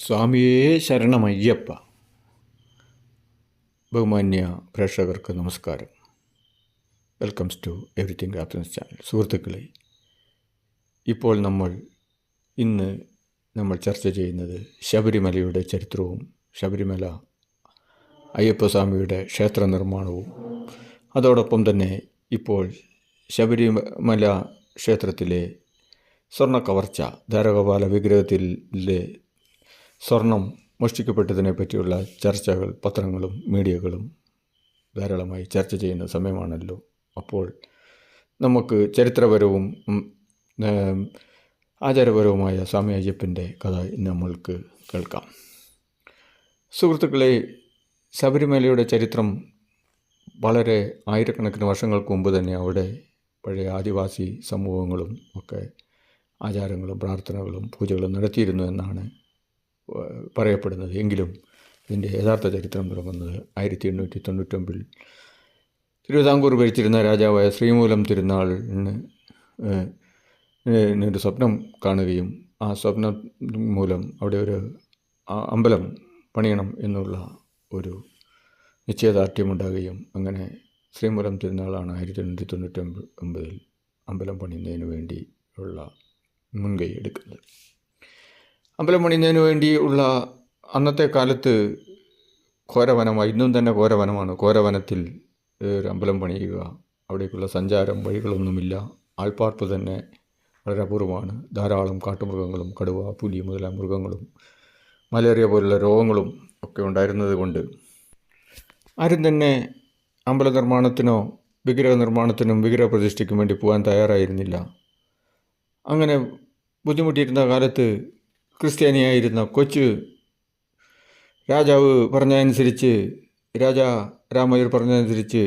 സ്വാമിയേ ശരണമയ്യപ്പ. ബഹുമാന്യ പ്രേക്ഷകർക്ക് നമസ്കാരം. Welcomes to everything happens channel. സുഹൃത്തുക്കളെ, ഇപ്പോൾ ഇന്ന് നമ്മൾ ചർച്ച ചെയ്യുന്നത് ശബരിമലയുടെ ചരിത്രവും ശബരിമല അയ്യപ്പസ്വാമിയുടെ ക്ഷേത്ര നിർമ്മാണവും അതോടൊപ്പം തന്നെ ഇപ്പോൾ ശബരിമല ക്ഷേത്രത്തിലെ സ്വർണ്ണ കവർച്ച, ധാരകപാല വിഗ്രഹത്തിലെ സ്വർണം മോഷ്ടിക്കപ്പെട്ടതിനെ പറ്റിയുള്ള ചർച്ചകൾ പത്രങ്ങളും മീഡിയകളും ധാരാളമായി ചർച്ച ചെയ്യുന്ന സമയമാണല്ലോ. അപ്പോൾ നമുക്ക് ചരിത്രപരവും ആചാരപരവുമായ സ്വാമി അയ്യപ്പൻ്റെ കഥ ഇന്ന് നമ്മൾക്ക് കേൾക്കാം. സുഹൃത്തുക്കളെ, ശബരിമലയുടെ ചരിത്രം വളരെ ആയിരക്കണക്കിന് വർഷങ്ങൾക്ക് മുമ്പ് തന്നെ അവിടെ പഴയ ആദിവാസി സമൂഹങ്ങളും ഒക്കെ ആചാരങ്ങളും പ്രാർത്ഥനകളും പൂജകളും നടത്തിയിരുന്നു എന്നാണ് പറയപ്പെടുന്നത്. എങ്കിലും ഇതിൻ്റെ യഥാർത്ഥ ചരിത്രം തുടങ്ങുന്നത് 1899 തിരുവിതാംകൂർ ഭരിച്ചിരുന്ന രാജാവായ ശ്രീമൂലം തിരുനാളിന് ഒരു സ്വപ്നം കാണുകയും ആ സ്വപ്നം മൂലം അവിടെ ഒരു അമ്പലം പണിയണം എന്നുള്ള ഒരു നിശ്ചയദാർഢ്യമുണ്ടാകുകയും അങ്ങനെ ശ്രീമൂലം തിരുനാളാണ് 1899 അമ്പലം പണിയുന്നതിന് വേണ്ടിയുള്ള മുൻകൈ എടുക്കുന്നത്. അമ്പലം പണിയുന്നതിന് വേണ്ടിയുള്ള അന്നത്തെ കാലത്ത് ഘോരവനമായി, ഇന്നും തന്നെ ഘോരവനമാണ്. ഘോരവനത്തിൽ ഒരു അമ്പലം പണിയുക, അവിടേക്കുള്ള സഞ്ചാരം വഴികളൊന്നുമില്ല, ആൾപ്പാർപ്പ് തന്നെ വളരെ അപൂർവമാണ്. ധാരാളം കാട്ടുമൃഗങ്ങളും കടുവ, പുലി മുതലായ മൃഗങ്ങളും മലേറിയ പോലുള്ള രോഗങ്ങളും ഒക്കെ ഉണ്ടായിരുന്നത് കൊണ്ട് ആരും തന്നെ അമ്പല നിർമ്മാണത്തിനോ വിഗ്രഹ നിർമ്മാണത്തിനും വിഗ്രഹ പ്രതിഷ്ഠയ്ക്കും വേണ്ടി പോകാൻ തയ്യാറായിരുന്നില്ല. അങ്ങനെ ബുദ്ധിമുട്ടിയിരുന്ന കാലത്ത് ക്രിസ്ത്യാനിയായിരുന്ന കൊച്ചു രാജാവ് പറഞ്ഞതനുസരിച്ച്, രാജാ രാമയ്യർ പറഞ്ഞതനുസരിച്ച്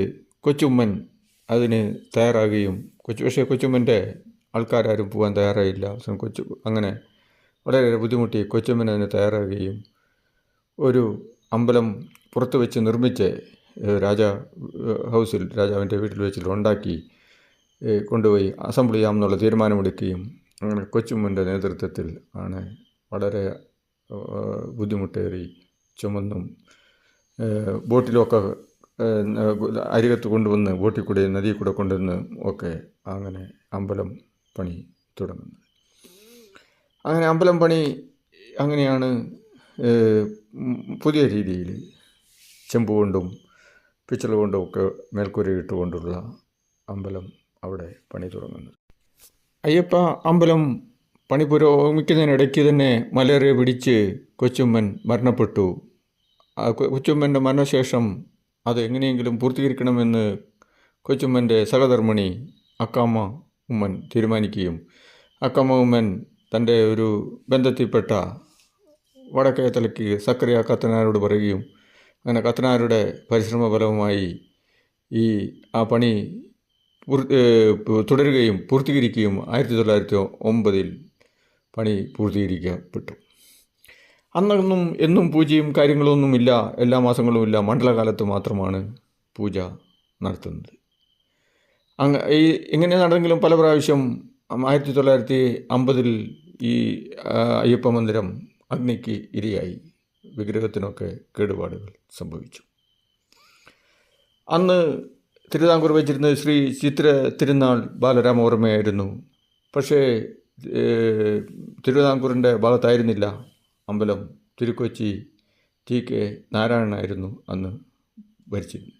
കൊച്ചുമ്മൻ അതിന് തയ്യാറാകുകയും പക്ഷേ കൊച്ചുമ്മൻ്റെ ആൾക്കാരും പോകാൻ തയ്യാറായില്ല. അങ്ങനെ വളരെ ബുദ്ധിമുട്ടി കൊച്ചുമ്മൻ അതിന് തയ്യാറാകുകയും ഒരു അമ്പലം പുറത്ത് വെച്ച് നിർമ്മിച്ച് രാജാവിൻ്റെ വീട്ടിൽ വെച്ച് ഉണ്ടാക്കി കൊണ്ടുപോയി അസംബിൾ ചെയ്യാമെന്നുള്ള തീരുമാനമെടുക്കുകയും അങ്ങനെ കൊച്ചുമ്മൻ്റെ നേതൃത്വത്തിൽ ആണ് വളരെ ബുദ്ധിമുട്ടേറി ചുമന്നും ബോട്ടിലൊക്കെ അരികത്ത് കൊണ്ടുവന്ന് ബോട്ടിൽ കൂടെ നദിയിൽ കൂടെ കൊണ്ടുവന്ന് ഒക്കെ അങ്ങനെ അമ്പലം പണി തുടങ്ങുന്നത്. അങ്ങനെ അമ്പലം പണി അങ്ങനെയാണ് പുതിയ രീതിയിൽ ചെമ്പ് കൊണ്ടും പിച്ചള കൊണ്ടും ഒക്കെ മേൽക്കൂരയിട്ടുകൊണ്ടുള്ള അമ്പലം അവിടെ പണി തുടങ്ങുന്നത്. അയ്യപ്പ അമ്പലം പണി പുരോഗമിക്കുന്നതിനിടയ്ക്ക് തന്നെ മലേറിയ പിടിച്ച് കൊച്ചുമ്മൻ മരണപ്പെട്ടു. കൊച്ചുമ്മൻ്റെ മരണശേഷം അത് എങ്ങനെയെങ്കിലും പൂർത്തീകരിക്കണമെന്ന് കൊച്ചുമ്മൻ്റെ സഹധർമ്മിണി അക്കാമ്മ ഉമ്മൻ തീരുമാനിക്കുകയും അക്കാമ്മ ഉമ്മൻ തൻ്റെ ഒരു ബന്ധത്തിൽപ്പെട്ട വടക്കേ തലയ്ക്ക് സക്കറിയ കത്തനാരോട് പറയുകയും അങ്ങനെ കത്തനാരുടെ പരിശ്രമ ഫലവുമായി ആ പണി തുടരുകയും പൂർത്തീകരിക്കുകയും 1909 പണി പൂർത്തീകരിക്കപ്പെട്ടു. അന്നൊന്നും എന്നും പൂജയും കാര്യങ്ങളൊന്നുമില്ല, എല്ലാ മാസങ്ങളുമില്ല, മണ്ഡലകാലത്ത് മാത്രമാണ് പൂജ നടത്തുന്നത്. ഇങ്ങനെ നടന്നെങ്കിലും പല പ്രാവശ്യം 1950 ഈ അയ്യപ്പ മന്ദിരം അഗ്നിക്ക് ഇരയായി, വിഗ്രഹത്തിനൊക്കെ കേടുപാടുകൾ സംഭവിച്ചു. അന്ന് തിരുവിതാംകൂർ വെച്ചിരുന്നത് ശ്രീ ചിത്ര തിരുനാൾ ബാലരാമവർമ്മയായിരുന്നു. പക്ഷേ തിരുവിതാംകൂറിൻ്റെ ഭാഗത്തായിരുന്നില്ല അമ്പലം. തിരുക്കൊച്ചി TK നാരായണനായിരുന്നു അന്ന് ഭരിച്ചിരുന്നത്.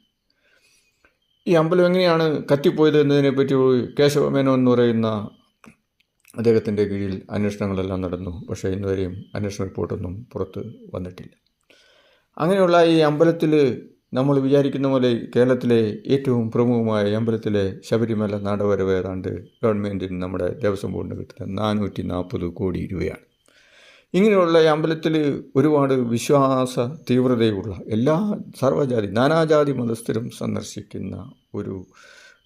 ഈ അമ്പലം എങ്ങനെയാണ് കത്തിപ്പോയത് എന്നതിനെപ്പറ്റി കേശവമേനോൻ എന്ന് പറയുന്ന അദ്ദേഹത്തിൻ്റെ കീഴിൽ അന്വേഷണങ്ങളെല്ലാം നടന്നു. പക്ഷേ ഇന്നുവരെയും അന്വേഷണ റിപ്പോർട്ടൊന്നും പുറത്ത് വന്നിട്ടില്ല. അങ്ങനെയുള്ള ഈ അമ്പലത്തിൽ നമ്മൾ വിചാരിക്കുന്ന പോലെ കേരളത്തിലെ ഏറ്റവും പ്രമുഖമായ അമ്പലത്തിലെ ശബരിമല നടവരവ് ഏതാണ്ട് ഗവൺമെൻറ്റിന്, നമ്മുടെ ദേവസ്വം ബോർഡിന് കിട്ടുന്നത് 440 കോടി രൂപയാണ്. ഇങ്ങനെയുള്ള ഈ അമ്പലത്തിൽ ഒരുപാട് വിശ്വാസ തീവ്രതയുള്ള എല്ലാ സർവ്വജാതി നാനാജാതി മതസ്ഥരും സന്ദർശിക്കുന്ന ഒരു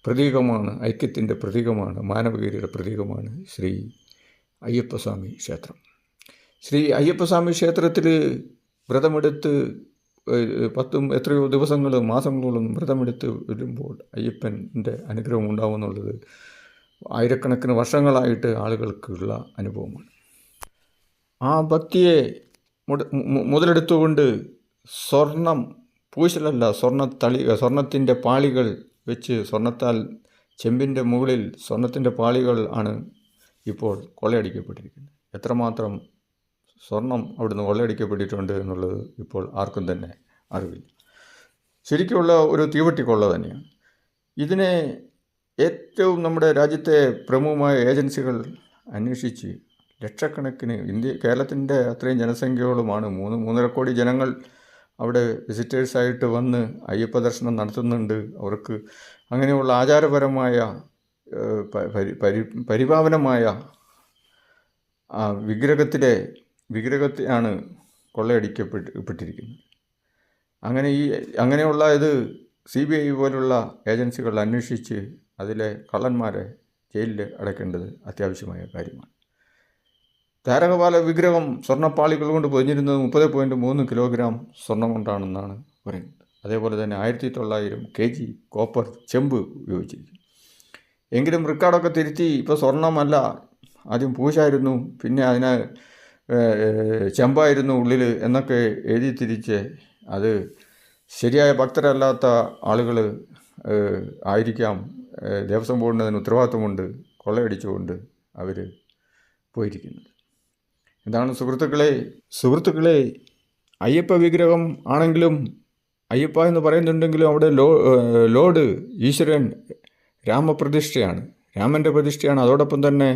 പ്രതീകമാണ്, ഐക്യത്തിൻ്റെ പ്രതീകമാണ്, മാനവികതയുടെ പ്രതീകമാണ് ശ്രീ അയ്യപ്പസ്വാമി ക്ഷേത്രം. ശ്രീ അയ്യപ്പസ്വാമി ക്ഷേത്രത്തിൽ വ്രതമെടുത്ത് 10 എത്രയോ ദിവസങ്ങളും മാസങ്ങളോളം വ്രതമെടുത്ത് വരുമ്പോൾ അയ്യപ്പൻ്റെ അനുഗ്രഹം ഉണ്ടാവുമെന്നുള്ളത് ആയിരക്കണക്കിന് വർഷങ്ങളായിട്ട് ആളുകൾക്കുള്ള അനുഭവമാണ്. ആ ഭക്തിയെ മുതലെടുത്തുകൊണ്ട് സ്വർണം പൂശലല്ല, സ്വർണത്തിൻ്റെ പാളികൾ വെച്ച് സ്വർണത്താൽ ചെമ്പിൻ്റെ മുകളിൽ സ്വർണത്തിൻ്റെ പാളികൾ ആണ് ഇപ്പോൾ കൊള്ളയടിക്കപ്പെട്ടിരിക്കുന്നത്. എത്രമാത്രം സ്വർണം അവിടുന്ന് കൊള്ളയടിക്കപ്പെട്ടിട്ടുണ്ട് എന്നുള്ളത് ഇപ്പോൾ ആർക്കും തന്നെ അറിവില്ല. ശരിക്കുള്ള ഒരു തീവട്ടിക്കൊള്ള തന്നെയാണ്. ഇതിനെ ഏറ്റവും നമ്മുടെ രാജ്യത്തെ പ്രമുഖമായ ഏജൻസികൾ അന്വേഷിച്ച് ലക്ഷക്കണക്കിന് കേരളത്തിൻ്റെ അത്രയും ജനസംഖ്യയോളുമാണ് 3.5 കോടി ജനങ്ങൾ അവിടെ വിസിറ്റേഴ്സായിട്ട് വന്ന് അയ്യപ്പ ദർശനം നടത്തുന്നുണ്ട്. അവർക്ക് അങ്ങനെയുള്ള ആചാരപരമായ പരിപാവനമായ വിഗ്രഹത്തെയാണ് കൊള്ളയടിക്കപ്പെട്ടിരിക്കുന്നത്. അങ്ങനെയുള്ള ഇത് CBI പോലുള്ള ഏജൻസികൾ അന്വേഷിച്ച് അതിലെ കള്ളന്മാരെ ജയിലിൽ അടയ്ക്കേണ്ടത് അത്യാവശ്യമായ കാര്യമാണ്. താരകപാല വിഗ്രഹം സ്വർണ്ണപ്പാളികൾ കൊണ്ട് പൊതിഞ്ഞിരുന്നത് 30.3 കിലോഗ്രാം സ്വർണം കൊണ്ടാണെന്നാണ് പറയുന്നത്. അതേപോലെ തന്നെ 1900 kg കോപ്പർ ചെമ്പ് ഉപയോഗിച്ചിരിക്കുന്നു. എങ്കിലും റെക്കോർഡൊക്കെ തിരുത്തി ഇപ്പോൾ സ്വർണ്ണമല്ല, ആദ്യം പൂശായിരുന്നു, പിന്നെ അതിന് ചെമ്പായിരുന്നു ഉള്ളിൽ എന്നൊക്കെ എഴുതി തിരിച്ച് അത് ശരിയായ ഭക്തരല്ലാത്ത ആളുകൾ ആയിരിക്കാം ദേവസ്വം ബോർഡിന് അതിന് ഉത്തരവാദിത്വമുണ്ട് കൊള്ളയടിച്ചുകൊണ്ട് അവർ പോയിരിക്കുന്നത്. എന്താണ് സുഹൃത്തുക്കളെ അയ്യപ്പ വിഗ്രഹം ആണെങ്കിലും അയ്യപ്പ എന്ന് പറയുന്നുണ്ടെങ്കിലും അവിടെ ലോഡ് ഈശ്വരൻ രാമപ്രതിഷ്ഠയാണ്, രാമൻ്റെ പ്രതിഷ്ഠയാണ്. അതോടൊപ്പം തന്നെ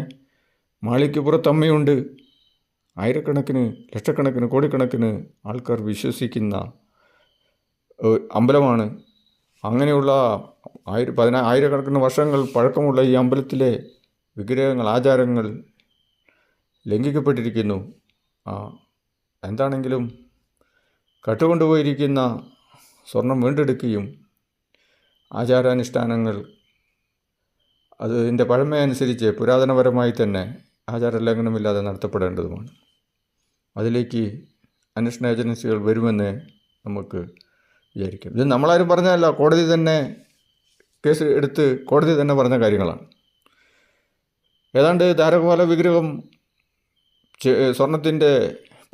മാളിക്ക് പുറത്തമ്മയുണ്ട്. ആയിരക്കണക്കിന് ലക്ഷക്കണക്കിന് കോടിക്കണക്കിന് ആൾക്കാർ വിശ്വസിക്കുന്ന അമ്പലമാണ്. അങ്ങനെയുള്ള ആയിരക്കണക്കിന് വർഷങ്ങൾ പഴക്കമുള്ള ഈ അമ്പലത്തിലെ വിഗ്രഹങ്ങൾ, ആചാരങ്ങൾ ലംഘിക്കപ്പെട്ടിരിക്കുന്നു. എന്താണെങ്കിലും കട്ടുകൊണ്ടുപോയിരിക്കുന്ന സ്വർണം വീണ്ടെടുക്കുകയും ആചാരാനുഷ്ഠാനങ്ങൾ അതിൻ്റെ പഴമയനുസരിച്ച് പുരാതനപരമായി തന്നെ ആചാരലംഘനമില്ലാതെ നടത്തപ്പെടേണ്ടതുമാണ്. അതിലേക്ക് അന്വേഷണ ഏജൻസികൾ വരുമെന്ന് നമുക്ക് വിചാരിക്കാം. ഇത് നമ്മളാരും പറഞ്ഞതല്ല, കോടതി തന്നെ കേസ് എടുത്ത് കോടതി തന്നെ പറഞ്ഞ കാര്യങ്ങളാണ്. ഏതാണ്ട് താരകപാല വിഗ്രഹം സ്വർണത്തിൻ്റെ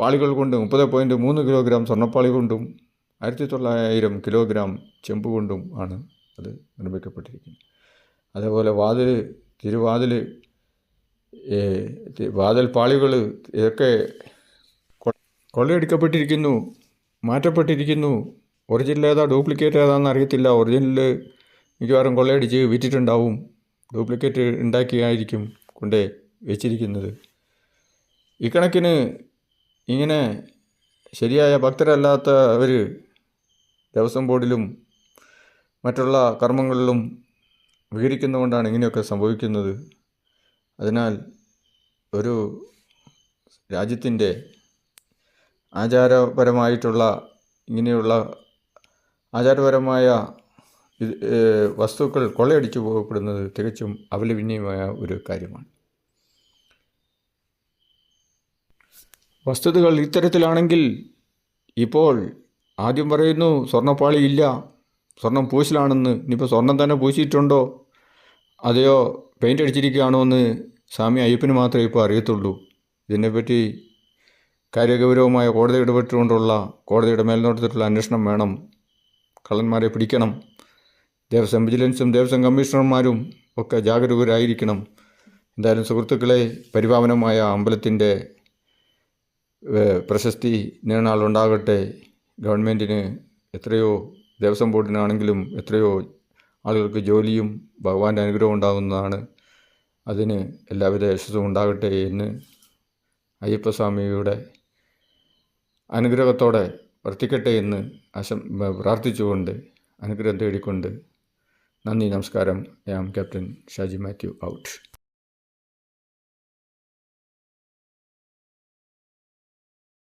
പാളികൾ കൊണ്ടും 30.3 കിലോഗ്രാം സ്വർണ്ണപ്പാളി കൊണ്ടും 1900 കിലോഗ്രാം ചെമ്പ് കൊണ്ടും ആണ് അത് നിർമ്മിക്കപ്പെട്ടിരിക്കുന്നത്. അതേപോലെ വാതിൽ പാളികൾ ഇതൊക്കെ കൊള്ളയടിക്കപ്പെട്ടിരിക്കുന്നു, മാറ്റപ്പെട്ടിരിക്കുന്നു. ഒറിജിനൽ ഏതാ ഡ്യൂപ്ലിക്കേറ്റ് ഏതാണെന്ന് അറിയത്തില്ല. ഒറിജിനൽ മിക്കവാറും കൊള്ളയടിച്ച് വിറ്റിട്ടുണ്ടാവും, ഡ്യൂപ്ലിക്കേറ്റ് ഉണ്ടാക്കിയായിരിക്കും കൊണ്ട് വെച്ചിരിക്കുന്നത്. ഇക്കണക്കിന് ഇങ്ങനെ ശരിയായ ഭക്തരല്ലാത്തവർ ദേവസ്വം ബോർഡിലും മറ്റുള്ള കർമ്മങ്ങളിലും വിഹരിക്കുന്നതുകൊണ്ടാണ് ഇങ്ങനെയൊക്കെ സംഭവിക്കുന്നത്. അതിനാൽ ഒരു രാജ്യത്തിൻ്റെ ആചാരപരമായിട്ടുള്ള ഇങ്ങനെയുള്ള ആചാരപരമായ വസ്തുക്കൾ കൊള്ളയടിച്ചു പോകപ്പെടുന്നത് തികച്ചും അപലപനീയമായ ഒരു കാര്യമാണ്. വസ്തുതകൾ ഇത്തരത്തിലാണെങ്കിൽ ഇപ്പോൾ ആദ്യം പറയുന്നു സ്വർണ്ണപ്പാളി ഇല്ല, സ്വർണം പൂശലാണെന്ന്. ഇനിയിപ്പോൾ സ്വർണം തന്നെ പൂശിയിട്ടുണ്ടോ അതെയോ പെയിൻ്റ് അടിച്ചിരിക്കുകയാണോ എന്ന് സ്വാമി അയ്യപ്പന് മാത്രമേ ഇപ്പോൾ അറിയത്തുള്ളൂ. ഇതിനെപ്പറ്റി കാര്യഗൗരവമായ കോടതി ഇടപെട്ടുകൊണ്ടുള്ള കോടതിയുടെ മേൽനോട്ടത്തിലുള്ള അന്വേഷണം വേണം. കള്ളന്മാരെ പിടിക്കണം. ദേവസ്വം വിജിലൻസും ദേവസ്വം കമ്മീഷണർമാരും ഒക്കെ ജാഗരൂകരായിരിക്കണം. എന്തായാലും സുഹൃത്തുക്കളെ, പരിപാവനമായ അമ്പലത്തിൻ്റെ പ്രശസ്തി നീണാളുണ്ടാകട്ടെ. ഗവൺമെൻറ്റിന് എത്രയോ, ദേവസ്വം ബോർഡിനാണെങ്കിലും എത്രയോ ആളുകൾക്ക് ജോലിയും ഭഗവാന്റെ അനുഗ്രഹം ഉണ്ടാകുന്നതാണ്. അതിന് എല്ലാവിധ യശസ്സും ഉണ്ടാകട്ടെ എന്ന് അയ്യപ്പസ്വാമിയുടെ അനുഗ്രഹത്തോടെ വർത്തിക്കട്ടെ എന്ന് പ്രാർത്ഥിച്ചുകൊണ്ട് അനുഗ്രഹം തേടിക്കൊണ്ട് നന്ദി, നമസ്കാരം. I am captain Shaji Mathew out.